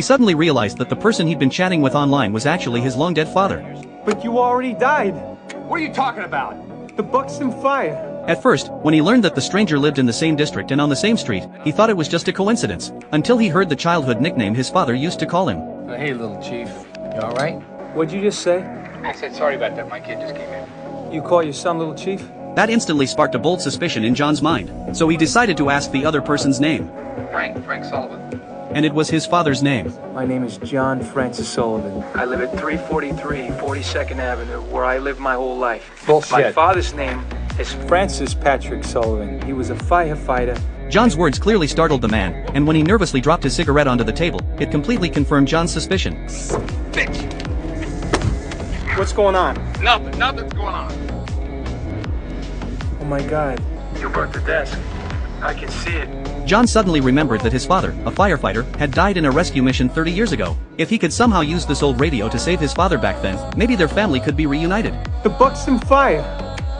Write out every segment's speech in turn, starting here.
He suddenly realized that the person he'd been chatting with online was actually his long-dead father. But you already died. What are you talking about? The Buxton fire. At first, when he learned that the stranger lived in the same district and on the same street, he thought it was just a coincidence, until he heard the childhood nickname his father used to call him. Hey, little chief. You all right? What'd you just say? I said sorry about that. My kid just came in. You call your son Little Chief? That instantly sparked a bold suspicion in John's mind, so he decided to ask the other person's name. Frank Sullivan. And it was his father's name. My name is John Francis Sullivan. I live at 343 42nd Avenue, where I lived my whole life. Bullshit. My father's name is Francis Patrick Sullivan. He was a firefighter. John's words clearly startled the man, and when he nervously dropped his cigarette onto the table, it completely confirmed John's suspicion. Bitch. What's going on? Nothing's going on. Oh my God. You burnt the desk. I can see it. John suddenly remembered that his father, a firefighter, had died in a rescue mission 30 years ago. If he could somehow use this old radio to save his father back then, maybe their family could be reunited. The Buxton fire.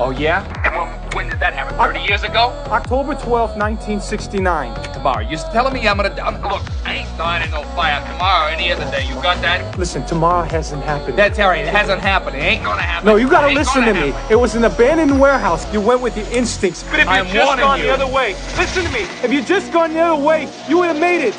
Oh, yeah? And when did that happen? 30 years ago? October 12th, 1969. Tomorrow. You're telling me look, I ain't dying in no fire tomorrow or any other day. You got that? Listen, tomorrow hasn't happened. That's all right. It hasn't happened. It ain't gonna happen. No, you gotta It ain't listen to gonna me. happen. It was an abandoned warehouse. You went with your instincts. But if I'm you'd just warning gone you. the other way, listen to me. If you'd just gone the other way, you would have made it.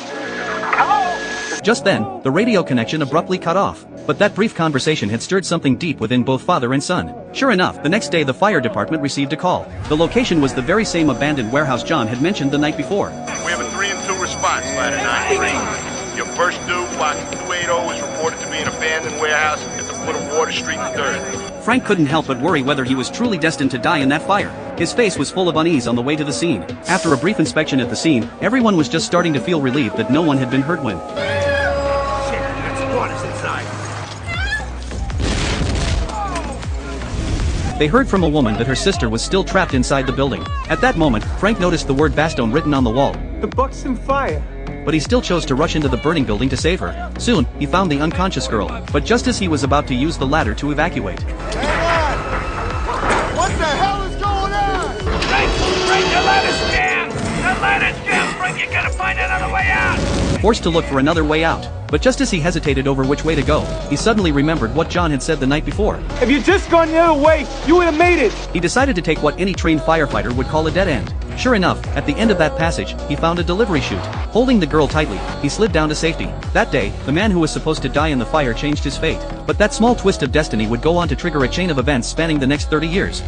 Just then, the radio connection abruptly cut off. But that brief conversation had stirred something deep within both father and son. Sure enough, the next day the fire department received a call. The location was the very same abandoned warehouse John had mentioned the night before. We have a 3 and 2 response, ladder 93. Your first due, box 280, is reported to be an abandoned warehouse at the foot of Water Street and 3rd. Frank couldn't help but worry whether he was truly destined to die in that fire. His face was full of unease on the way to the scene. After a brief inspection at the scene, everyone was just starting to feel relieved that no one had been hurt when they heard from a woman that her sister was still trapped inside the building. At that moment, Frank noticed the word Bastogne written on the wall. The Buxton fire. But he still chose to rush into the burning building to save her. Soon, he found the unconscious girl, but just as he was about to use the ladder to evacuate, What the hell is going on? Frank, the ladder's jammed! The ladder's jammed! Frank, you gotta find another way out! forced to look for another way out. But just as he hesitated over which way to go, he suddenly remembered what John had said the night before. If you'd just gone the other way, you would have made it. He decided to take what any trained firefighter would call a dead end. Sure enough, at the end of that passage, he found a delivery chute. Holding the girl tightly, he slid down to safety. That day, the man who was supposed to die in the fire changed his fate. But that small twist of destiny would go on to trigger a chain of events spanning the next 30 years.